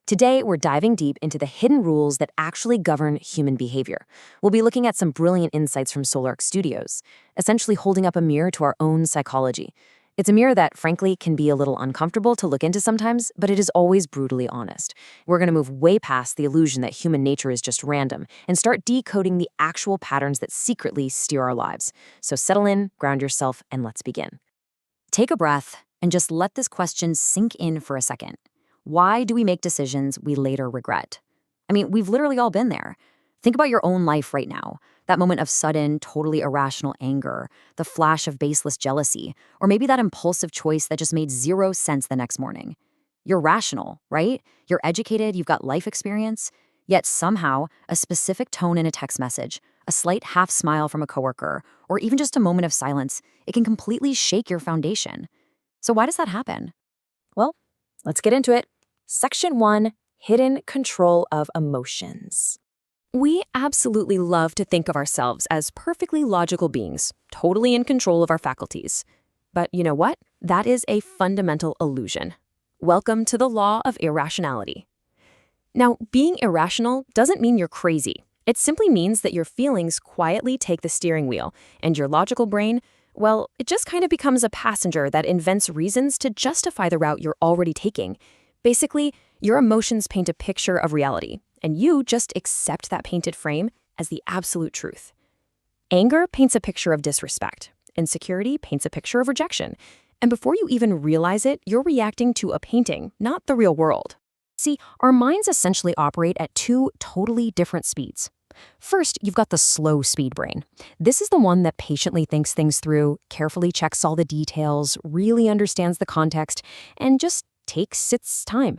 Today, we're diving deep into the hidden rules that actually govern human behavior. We'll be looking at some brilliant insights from Solark Studios, essentially holding up a mirror to our own psychology. It's a mirror that, frankly, can be a little uncomfortable to look into sometimes, but it is always brutally honest. We're going to move way past the illusion that human nature is just random and start decoding the actual patterns that secretly steer our lives. So settle in, ground yourself, and let's begin. Take a breath and just let this question sink in for a second. Why do we make decisions we later regret? I mean, we've literally all been there. Think about your own life right now. That moment of sudden, totally irrational anger, the flash of baseless jealousy, or maybe that impulsive choice that just made zero sense the next morning. You're rational, right? You're educated, you've got life experience, yet somehow a specific tone in a text message, a slight half smile from a coworker, or even just a moment of silence, it can completely shake your foundation. So why does that happen? Well, let's get into it. Section 1, Hidden Control of Emotions. We absolutely love to think of ourselves as perfectly logical beings, totally in control of our faculties. But you know what? That is a fundamental illusion. Welcome to the law of irrationality. Now, being irrational doesn't mean you're crazy. It simply means that your feelings quietly take the steering wheel, and your logical brain, well, it just kind of becomes a passenger that invents reasons to justify the route you're already taking. Basically, your emotions paint a picture of reality, and you just accept that painted frame as the absolute truth. Anger paints a picture of disrespect. Insecurity paints a picture of rejection. And before you even realize it, you're reacting to a painting, not the real world. See, our minds essentially operate at two totally different speeds. First, you've got the slow speed brain. This is the one that patiently thinks things through, carefully checks all the details, really understands the context, and just takes its time.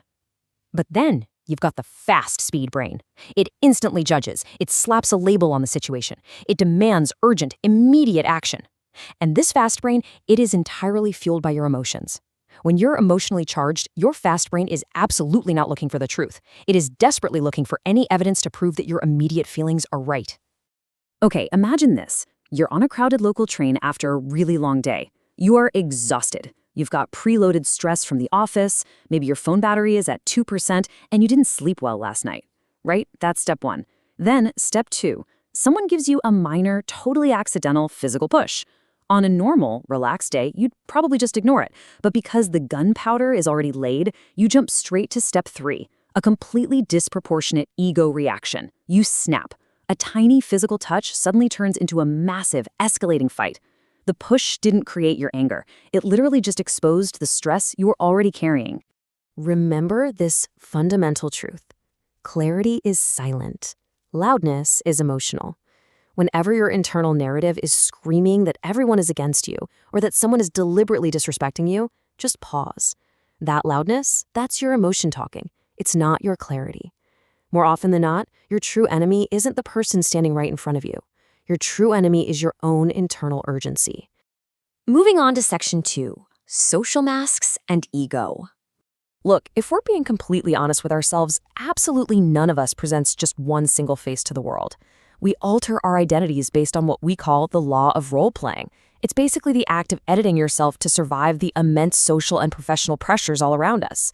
But then you've got the fast speed brain. It instantly judges. It slaps a label on the situation. It demands urgent, immediate action. And this fast brain, it is entirely fueled by your emotions. When you're emotionally charged, your fast brain is absolutely not looking for the truth. It is desperately looking for any evidence to prove that your immediate feelings are right. Okay, imagine this. You're on a crowded local train after a really long day. You are exhausted. You've got preloaded stress from the office, maybe your phone battery is at 2%, and you didn't sleep well last night, right? That's step 1. Then, step 2, someone gives you a minor, totally accidental physical push. On a normal, relaxed day, you'd probably just ignore it. But because the gunpowder is already laid, you jump straight to step 3, a completely disproportionate ego reaction. You snap. A tiny physical touch suddenly turns into a massive, escalating fight. The push didn't create your anger. It literally just exposed the stress you were already carrying. Remember this fundamental truth. Clarity is silent. Loudness is emotional. Whenever your internal narrative is screaming that everyone is against you or that someone is deliberately disrespecting you, just pause. That loudness, that's your emotion talking. It's not your clarity. More often than not, your true enemy isn't the person standing right in front of you. Your true enemy is your own internal urgency. Moving on to section 2, social masks and ego. Look, if we're being completely honest with ourselves, absolutely none of us presents just one single face to the world. We alter our identities based on what we call the law of role-playing. It's basically the act of editing yourself to survive the immense social and professional pressures all around us.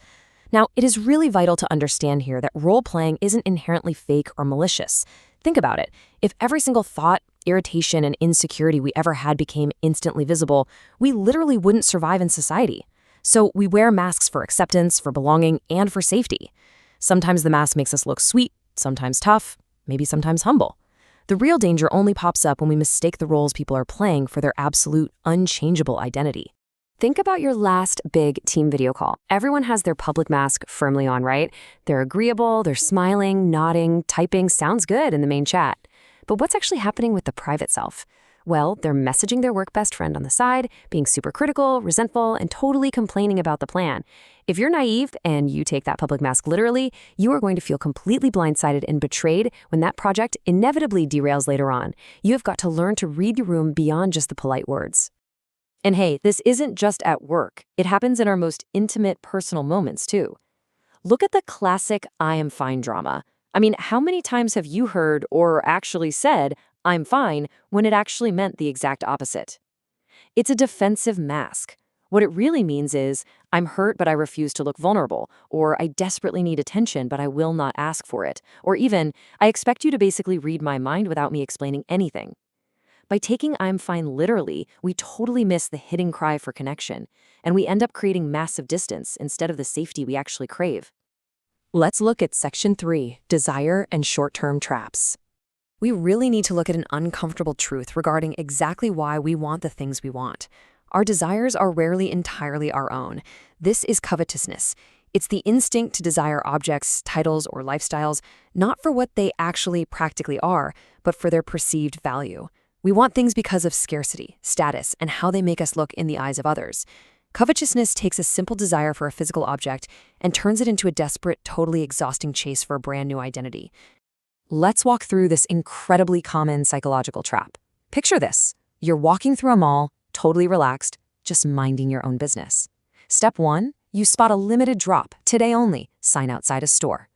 Now, it is really vital to understand here that role-playing isn't inherently fake or malicious. Think about it. If every single thought, irritation, and insecurity we ever had became instantly visible, we literally wouldn't survive in society. So we wear masks for acceptance, for belonging, and for safety. Sometimes the mask makes us look sweet, sometimes tough, maybe sometimes humble. The real danger only pops up when we mistake the roles people are playing for their absolute, unchangeable identity. Think about your last big team video call. Everyone has their public mask firmly on, right? They're agreeable, they're smiling, nodding, typing, sounds good in the main chat. But what's actually happening with the private self? Well, they're messaging their work best friend on the side, being super critical, resentful, and totally complaining about the plan. If you're naive and you take that public mask literally, you are going to feel completely blindsided and betrayed when that project inevitably derails later on. You have got to learn to read the room beyond just the polite words. And hey, this isn't just at work. It happens in our most intimate personal moments, too. Look at the classic I am fine drama. I mean, how many times have you heard or actually said, I'm fine, when it actually meant the exact opposite? It's a defensive mask. What it really means is, I'm hurt, but I refuse to look vulnerable. Or I desperately need attention, but I will not ask for it. Or even, I expect you to basically read my mind without me explaining anything. By taking I'm fine literally, we totally miss the hidden cry for connection, and we end up creating massive distance instead of the safety we actually crave. Let's look at Section 3, Desire and Short-Term Traps. We really need to look at an uncomfortable truth regarding exactly why we want the things we want. Our desires are rarely entirely our own. This is covetousness. It's the instinct to desire objects, titles, or lifestyles, not for what they actually practically are, but for their perceived value. We want things because of scarcity, status, and how they make us look in the eyes of others. Covetousness takes a simple desire for a physical object and turns it into a desperate, totally exhausting chase for a brand new identity. Let's walk through this incredibly common psychological trap. Picture this. You're walking through a mall, totally relaxed, just minding your own business. Step 1, you spot a limited drop, today only, sign outside a store.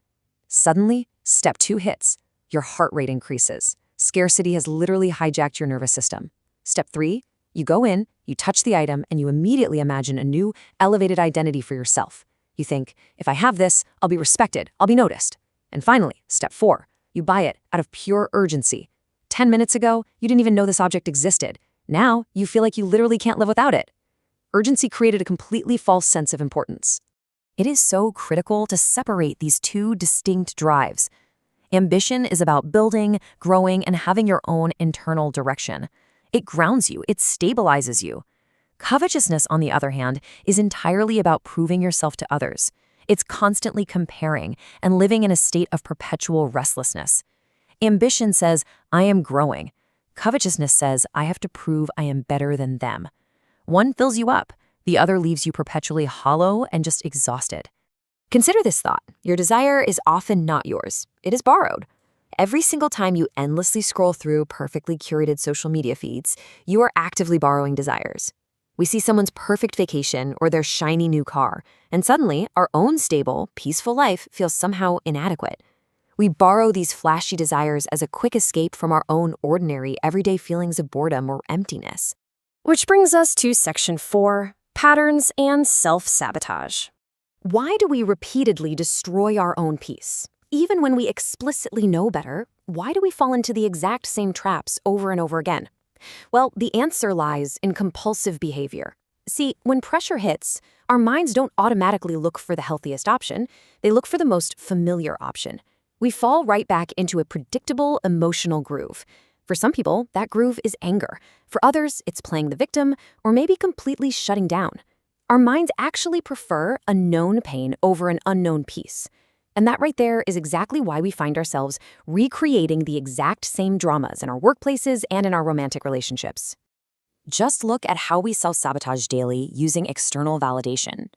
Suddenly, step 2 hits. Your heart rate increases. Scarcity has literally hijacked your nervous system. Step 3, you go in, you touch the item, and you immediately imagine a new, elevated identity for yourself. You think, if I have this, I'll be respected, I'll be noticed. And finally, step 4, you buy it out of pure urgency. 10 minutes ago, you didn't even know this object existed. Now, you feel like you literally can't live without it. Urgency created a completely false sense of importance. It is so critical to separate these two distinct drives. Ambition is about building, growing, and having your own internal direction. It grounds you, it stabilizes you. Covetousness, on the other hand, is entirely about proving yourself to others. It's constantly comparing and living in a state of perpetual restlessness. Ambition says, I am growing. Covetousness says, I have to prove I am better than them. One fills you up, the other leaves you perpetually hollow and just exhausted. Consider this thought. Your desire is often not yours. It is borrowed. Every single time you endlessly scroll through perfectly curated social media feeds, you are actively borrowing desires. We see someone's perfect vacation or their shiny new car, and suddenly our own stable, peaceful life feels somehow inadequate. We borrow these flashy desires as a quick escape from our own ordinary, everyday feelings of boredom or emptiness. Which brings us to Section 4, Patterns and Self-Sabotage. Why do we repeatedly destroy our own peace? Even when we explicitly know better, why do we fall into the exact same traps over and over again? Well, the answer lies in compulsive behavior. See, when pressure hits, our minds don't automatically look for the healthiest option. They look for the most familiar option. We fall right back into a predictable emotional groove. For some people, that groove is anger. For others, it's playing the victim or maybe completely shutting down. Our minds actually prefer a known pain over an unknown peace. And that right there is exactly why we find ourselves recreating the exact same dramas in our workplaces and in our romantic relationships. Just look at how we self-sabotage daily using external validation.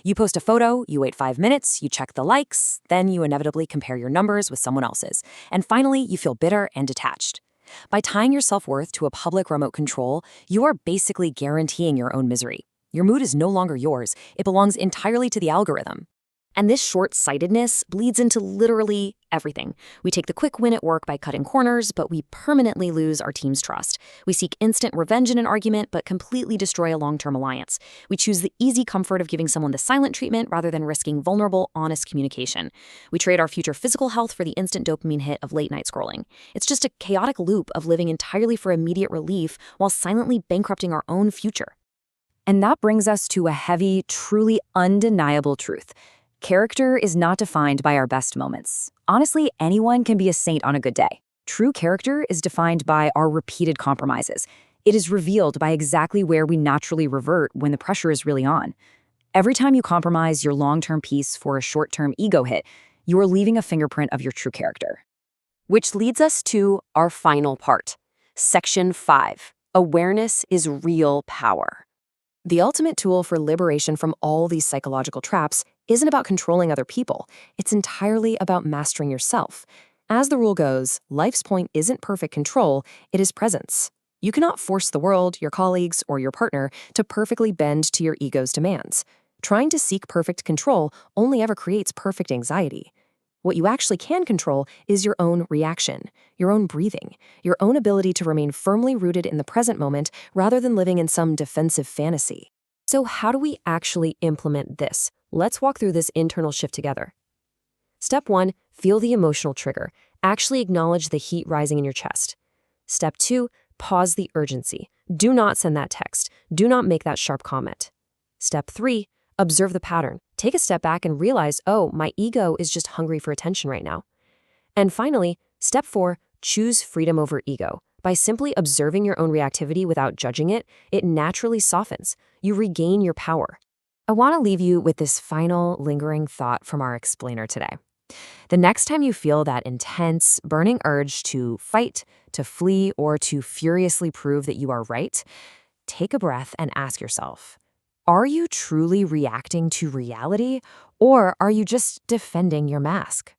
You post a photo, you wait 5 minutes, you check the likes, then you inevitably compare your numbers with someone else's, and finally you feel bitter and detached. By tying your self-worth to a public remote control, you are basically guaranteeing your own misery. Your mood is no longer yours, it belongs entirely to the algorithm. And this short-sightedness bleeds into literally everything. We take the quick win at work by cutting corners, but we permanently lose our team's trust. We seek instant revenge in an argument, but completely destroy a long-term alliance. We choose the easy comfort of giving someone the silent treatment rather than risking vulnerable, honest communication. We trade our future physical health for the instant dopamine hit of late-night scrolling. It's just a chaotic loop of living entirely for immediate relief while silently bankrupting our own future. And that brings us to a heavy, truly undeniable truth. Character is not defined by our best moments. Honestly, anyone can be a saint on a good day. True character is defined by our repeated compromises. It is revealed by exactly where we naturally revert when the pressure is really on. Every time you compromise your long-term peace for a short-term ego hit, you are leaving a fingerprint of your true character. Which leads us to our final part. Section 5. Awareness is real power. The ultimate tool for liberation from all these psychological traps isn't about controlling other people. It's entirely about mastering yourself. As the rule goes, life's point isn't perfect control, it is presence. You cannot force the world, your colleagues, or your partner to perfectly bend to your ego's demands. Trying to seek perfect control only ever creates perfect anxiety. What you actually can control is your own reaction, your own breathing, your own ability to remain firmly rooted in the present moment rather than living in some defensive fantasy. So how do we actually implement this? Let's walk through this internal shift together. Step 1, feel the emotional trigger. Actually acknowledge the heat rising in your chest. Step 2, pause the urgency. Do not send that text. Do not make that sharp comment. Step 3, observe the pattern. Take a step back and realize, oh, my ego is just hungry for attention right now. And finally, step 4, choose freedom over ego. By simply observing your own reactivity without judging it, it naturally softens. You regain your power. I want to leave you with this final lingering thought from our explainer today. The next time you feel that intense, burning urge to fight, to flee, or to furiously prove that you are right, take a breath and ask yourself, are you truly reacting to reality, or are you just defending your mask?